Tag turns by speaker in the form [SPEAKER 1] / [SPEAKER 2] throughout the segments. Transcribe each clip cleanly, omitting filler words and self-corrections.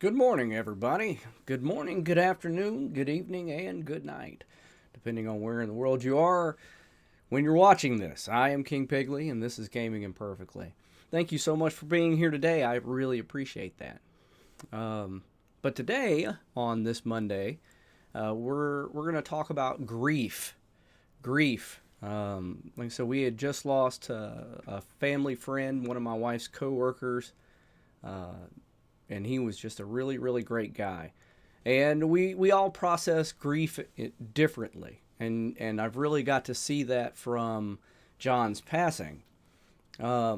[SPEAKER 1] Good morning, everybody. Good morning, good afternoon, good evening, and good night, depending on where in the world you are when you're watching this. I am King Pigley, and this is Gaming Imperfectly. Thank you so much for being here today. I really appreciate that. But today, on this Monday, we're going to talk about grief. Grief. Like I said, we had just lost a family friend, one of my wife's coworkers. And he was just a really, really great guy. And we all process grief differently. And I've really got to see that from John's passing. I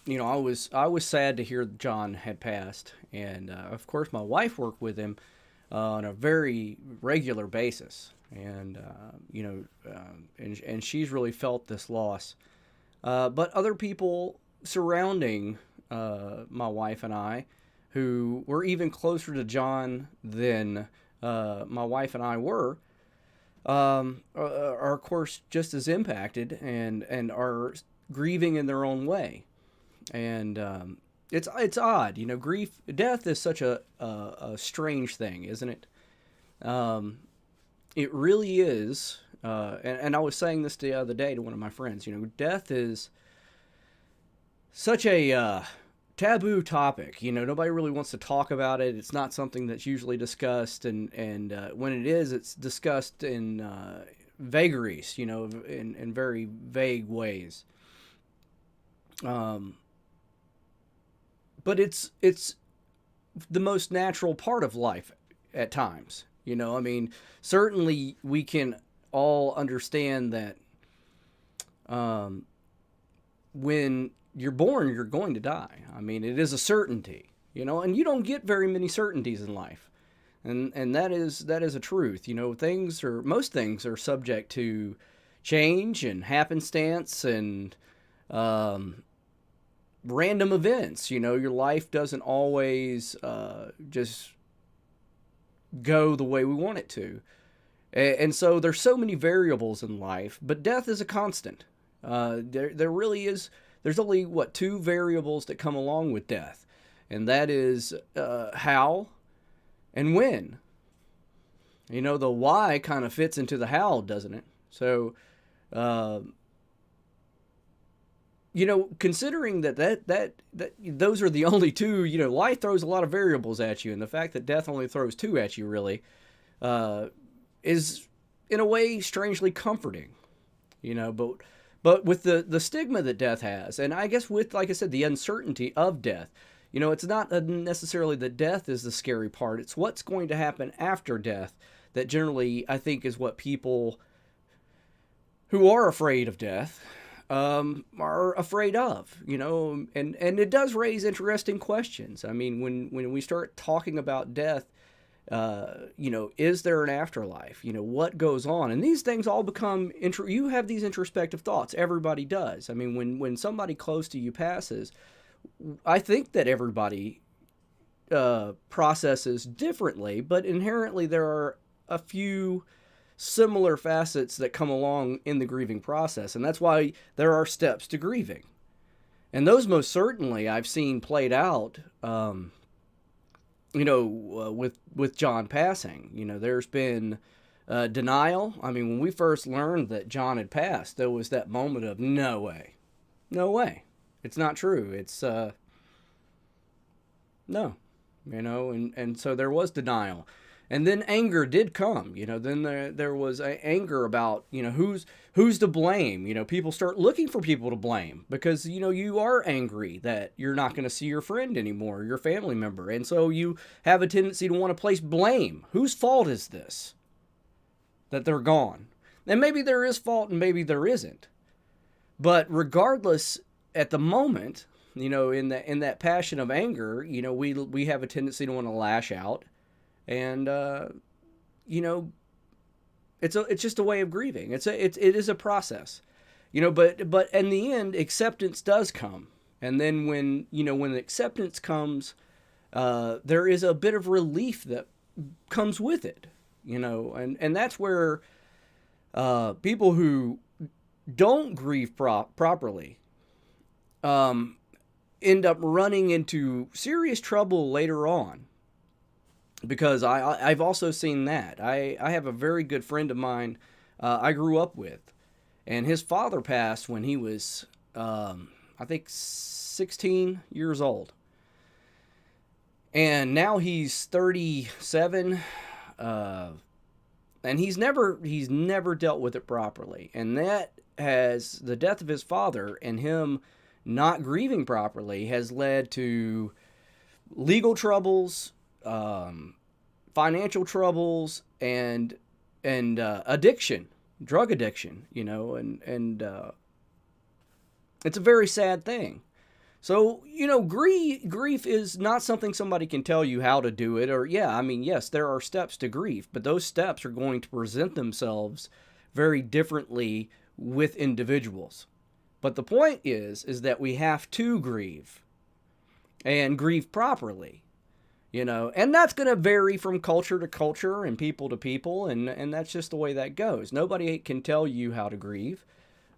[SPEAKER 1] was sad to hear John had passed. And of course, my wife worked with him on a very regular basis. And she's really felt this loss. But other people surrounding my wife and I, who were even closer to John than my wife and I were, are of course just as impacted and are grieving in their own way. And it's odd, grief, death is such a strange thing, isn't it? It really is. And I was saying this the other day to one of my friends. Death is such a taboo topic. Nobody really wants to talk about it. It's not something that's usually discussed, and when it is, it's discussed in vagaries, in very vague ways. But it's the most natural part of life at times. Certainly we can all understand that when you're born, you're going to die. It is a certainty, and you don't get very many certainties in life. And that is a truth. Most things are subject to change and happenstance and random events. Your life doesn't always just go the way we want it to. And so there's so many variables in life, but death is a constant. There really is. There's only, two variables that come along with death, and that is how and when. The why kind of fits into the how, doesn't it? So, considering that those are the only two, life throws a lot of variables at you, and the fact that death only throws two at you really is, in a way, strangely comforting. But with the stigma that death has, and I guess with, like I said, the uncertainty of death, it's not necessarily that death is the scary part. It's what's going to happen after death that generally, I think, is what people who are afraid of death are afraid of, and it does raise interesting questions. When we start talking about death, is there an afterlife? What goes on? And these things all become, you have these introspective thoughts. Everybody does. When somebody close to you passes, I think that everybody processes differently, but inherently there are a few similar facets that come along in the grieving process. And that's why there are steps to grieving. And those most certainly I've seen played out, with John passing. There's been denial. When we first learned that John had passed, there was that moment of no way, it's not true. It's no, and so there was denial. And then anger did come. Then there was anger about, who's to blame. People start looking for people to blame because, you are angry that you're not going to see your friend anymore, your family member. And so you have a tendency to want to place blame. Whose fault is this that they're gone? And maybe there is fault and maybe there isn't. But regardless, at the moment, in that passion of anger, we have a tendency to want to lash out. And it's just a way of grieving. It is a process, But in the end, acceptance does come, and then when acceptance comes, there is a bit of relief that comes with it, and that's where people who don't grieve properly end up running into serious trouble later on. because I've also seen that. I have a very good friend of mine I grew up with, and his father passed when he was, I think, 16 years old. And now he's 37, and he's never dealt with it properly. And that has the death of his father and him not grieving properly has led to legal troubles, financial troubles, and addiction, drug addiction. And it's a very sad thing. So, grief is not something somebody can tell you how to do it. Or, yeah, I mean, yes, there are steps to grief, but those steps are going to present themselves very differently with individuals. But the point is that we have to grieve and grieve properly, and that's going to vary from culture to culture and people to people, and that's just the way that goes. Nobody can tell you how to grieve,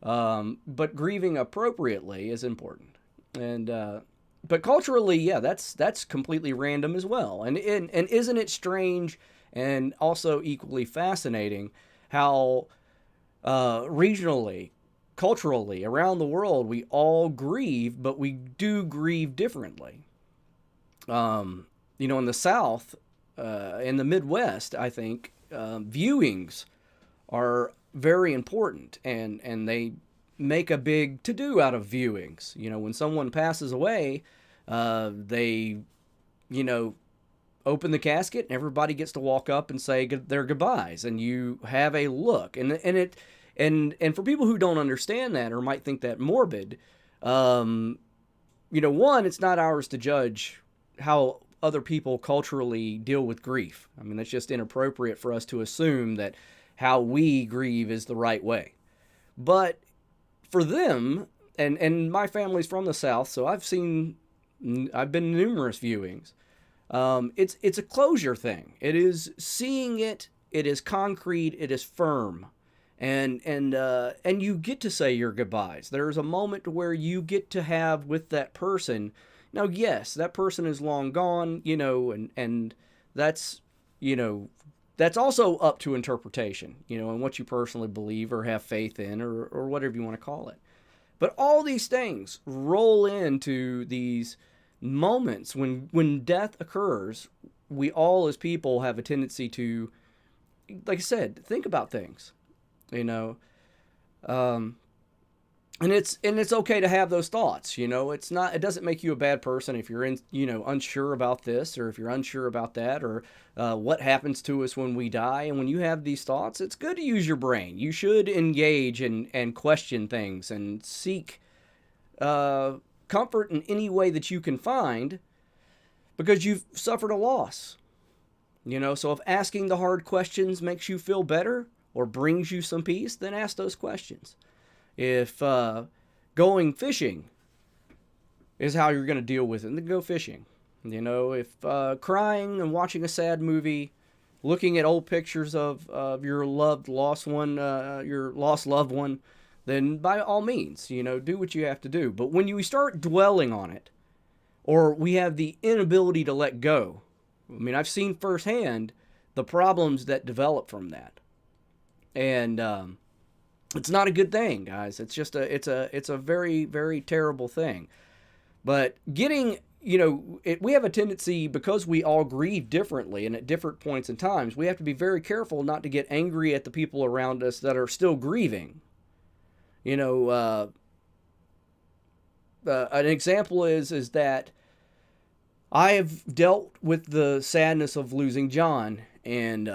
[SPEAKER 1] but grieving appropriately is important. And but culturally, yeah, that's completely random as well. And isn't it strange and also equally fascinating how regionally, culturally, around the world, we all grieve, but we do grieve differently. In the South, in the Midwest, I think viewings are very important, and they make a big to-do out of viewings. When someone passes away, they, open the casket and everybody gets to walk up and say their goodbyes, and you have a look. And for people who don't understand that or might think that morbid, one, it's not ours to judge how other people culturally deal with grief. I mean, that's just inappropriate for us to assume that how we grieve is the right way. But for them, and my family's from the South, so I've been to numerous viewings. It's a closure thing. It is seeing it. It is concrete. It is firm, and you get to say your goodbyes. There's a moment where you get to have with that person. Now, yes, that person is long gone, and that's that's also up to interpretation, and what you personally believe or have faith in, or whatever you want to call it. But all these things roll into these moments when death occurs. We all as people have a tendency to, like I said, think about things, and it's okay to have those thoughts. It doesn't make you a bad person if you're unsure about this, or if you're unsure about that, or what happens to us when we die. And when you have these thoughts, it's good to use your brain. You should engage and question things and seek comfort in any way that you can find, because you've suffered a loss. So if asking the hard questions makes you feel better or brings you some peace, then ask those questions. If going fishing is how you're going to deal with it, then go fishing. If crying and watching a sad movie, looking at old pictures of your lost loved one, then by all means, do what you have to do. But when we start dwelling on it, or we have the inability to let go, I mean, I've seen firsthand the problems that develop from that. And it's not a good thing, guys. It's just it's a very, very terrible thing. But getting, we have a tendency, because we all grieve differently and at different points in times, we have to be very careful not to get angry at the people around us that are still grieving. An example is that I have dealt with the sadness of losing John, and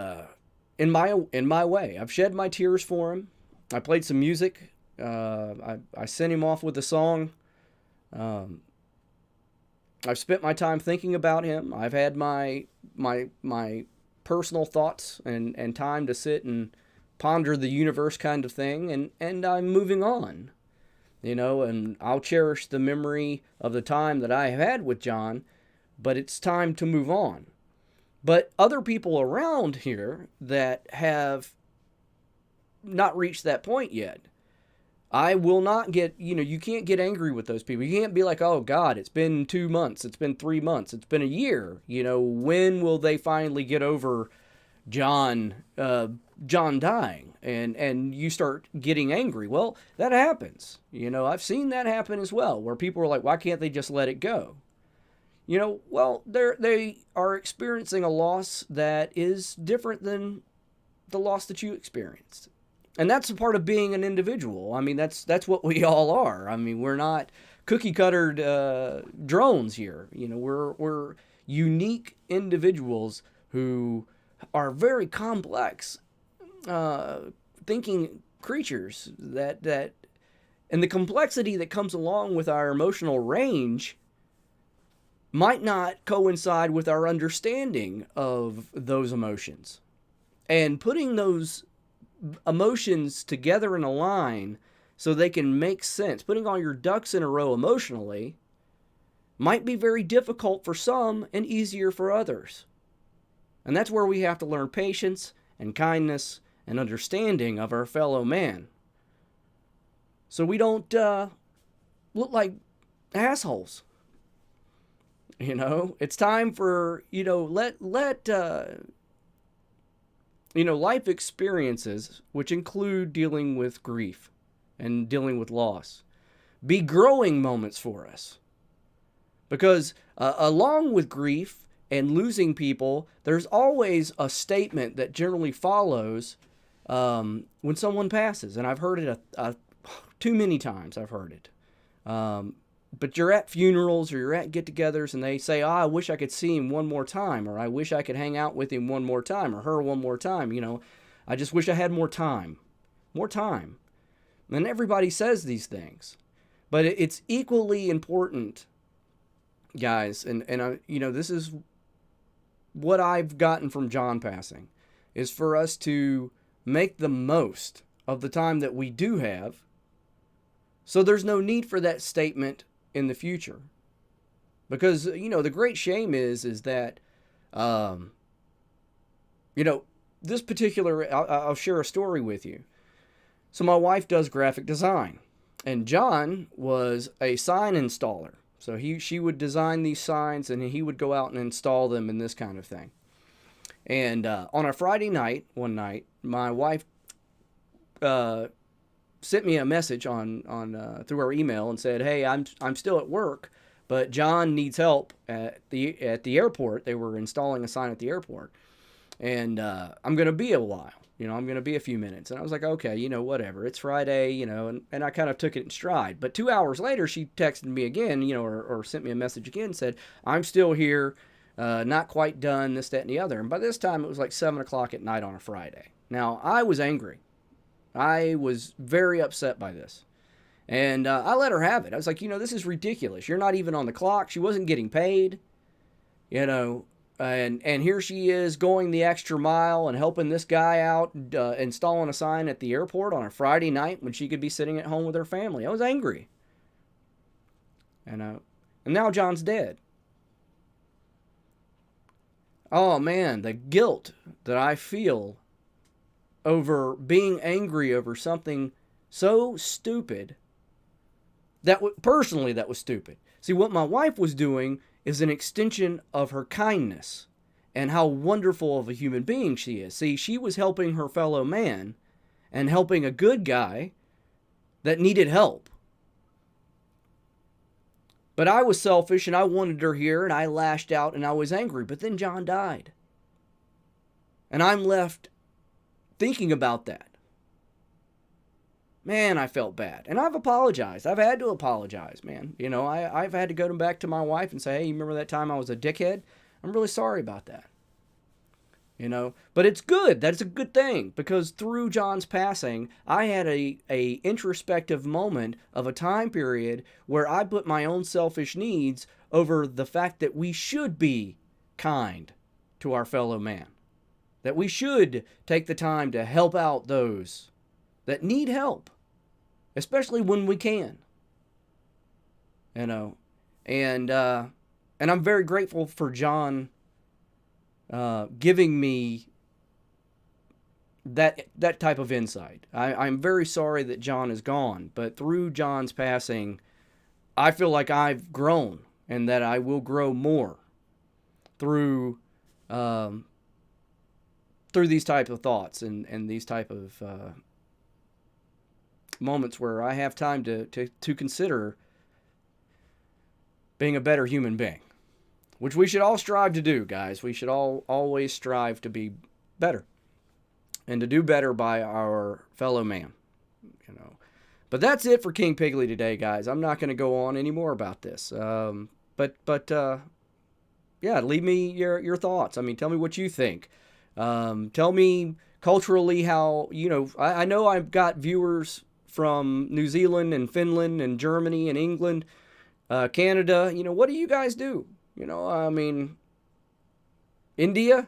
[SPEAKER 1] in my way, I've shed my tears for him. I played some music. I sent him off with a song. I've spent my time thinking about him. I've had my personal thoughts and time to sit and ponder the universe, kind of thing, and I'm moving on. And I'll cherish the memory of the time that I have had with John, but it's time to move on. But other people around here that have not reached that point yet, I will not get, you can't get angry with those people. You can't be like, oh God, it's been 2 months, it's been 3 months, it's been a year. When will they finally get over John, John dying? And you start getting angry. Well, that happens. I've seen that happen as well, where people are like, why can't they just let it go? Well, they are experiencing a loss that is different than the loss that you experienced. And that's a part of being an individual. I mean, that's what we all are. I mean, we're not cookie cuttered drones here. We're unique individuals who are very complex thinking creatures that and the complexity that comes along with our emotional range might not coincide with our understanding of those emotions. And putting those emotions together in a line so they can make sense, putting all your ducks in a row emotionally, might be very difficult for some and easier for others. And that's where we have to learn patience and kindness and understanding of our fellow man, so we don't look like assholes. It's time for, let life experiences, which include dealing with grief and dealing with loss, be growing moments for us. Because along with grief and losing people, there's always a statement that generally follows when someone passes. And I've heard it too many times. I've heard it. But you're at funerals or you're at get-togethers and they say, I wish I could see him one more time, or I wish I could hang out with him one more time, or her one more time. I just wish I had more time. More time. And everybody says these things. But it's equally important, guys, and this is what I've gotten from John passing, is for us to make the most of the time that we do have, so there's no need for that statement in the future. Because, the great shame is that, this particular, I'll share a story with you. So my wife does graphic design, and John was a sign installer. So she would design these signs and he would go out and install them and this kind of thing. And on a Friday night, one night, my wife sent me a message on through our email and said, "Hey, I'm still at work, but John needs help at the airport. They were installing a sign at the airport, and I'm going to be a while. I'm going to be a few minutes." And I was like, "Okay, whatever. It's Friday, and I kind of took it in stride." But 2 hours later, she texted me again, or sent me a message again, and said, "I'm still here, not quite done, this, that, and the other." And by this time, it was like 7 o'clock at night on a Friday. Now, I was angry. I was very upset by this. And I let her have it. I was like, this is ridiculous. You're not even on the clock. She wasn't getting paid, and here she is going the extra mile and helping this guy out, installing a sign at the airport on a Friday night when she could be sitting at home with her family. I was angry. And now John's dead. Oh man, the guilt that I feel over being angry over something so stupid that was stupid. See, what my wife was doing is an extension of her kindness and how wonderful of a human being she is. See, she was helping her fellow man and helping a good guy that needed help. But I was selfish and I wanted her here and I lashed out and I was angry. But then John died. And I'm left thinking about that. Man, I felt bad. And I've apologized. I've had to apologize, man. I've had to go back to my wife and say, "Hey, you remember that time I was a dickhead? I'm really sorry about that." But it's good. That's a good thing. Because through John's passing, I had a introspective moment of a time period where I put my own selfish needs over the fact that we should be kind to our fellow man. That we should take the time to help out those that need help, especially when we can. And I'm very grateful for John giving me that type of insight. I'm very sorry that John is gone, but through John's passing, I feel like I've grown and that I will grow more through through these type of thoughts and these type of moments where I have time to consider being a better human being, which we should all strive to do, guys. We should all always strive to be better and to do better by our fellow man, you know. But that's it for King Pigley today, guys. I'm not going to go on any more about this. Yeah, leave me your thoughts. I mean, tell me what you think. Tell me culturally how, you know, I know I've got viewers from New Zealand and Finland and Germany and England, Canada. You know, what do you guys do? You know, I mean, India.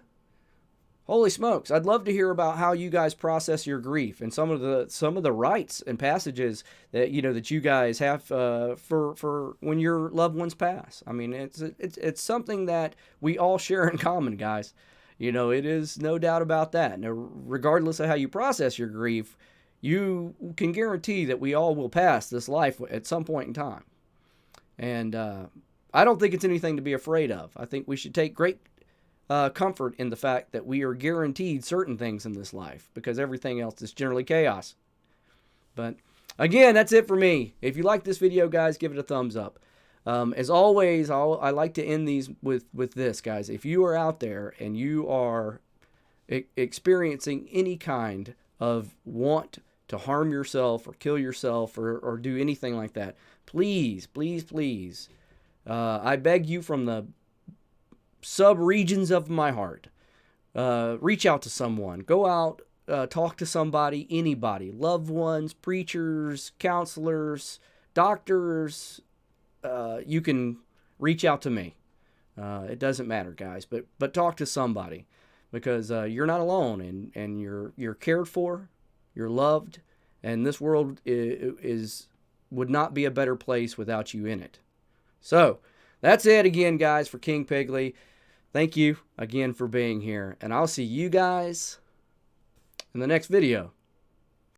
[SPEAKER 1] Holy smokes! I'd love to hear about how you guys process your grief and some of the rites and passages that that you guys have for when your loved ones pass. I mean, it's something that we all share in common, guys. You know, it is no doubt about that. Now, regardless of how you process your grief, you can guarantee that we all will pass this life at some point in time. And I don't think it's anything to be afraid of. I think we should take great comfort in the fact that we are guaranteed certain things in this life because everything else is generally chaos. But again, that's it for me. If you like this video, guys, give it a thumbs up. As always, I like to end these with this, guys. If you are out there and you are experiencing any kind of want to harm yourself or kill yourself or do anything like that, please, please, please, I beg you from the sub-regions of my heart, reach out to someone. Go out, talk to somebody, anybody, loved ones, preachers, counselors, doctors. You can reach out to me. It doesn't matter, guys, but talk to somebody because you're not alone and you're cared for, you're loved, and this world would not be a better place without you in it. So that's it again, guys, for King Pigley. Thank you again for being here, and I'll see you guys in the next video.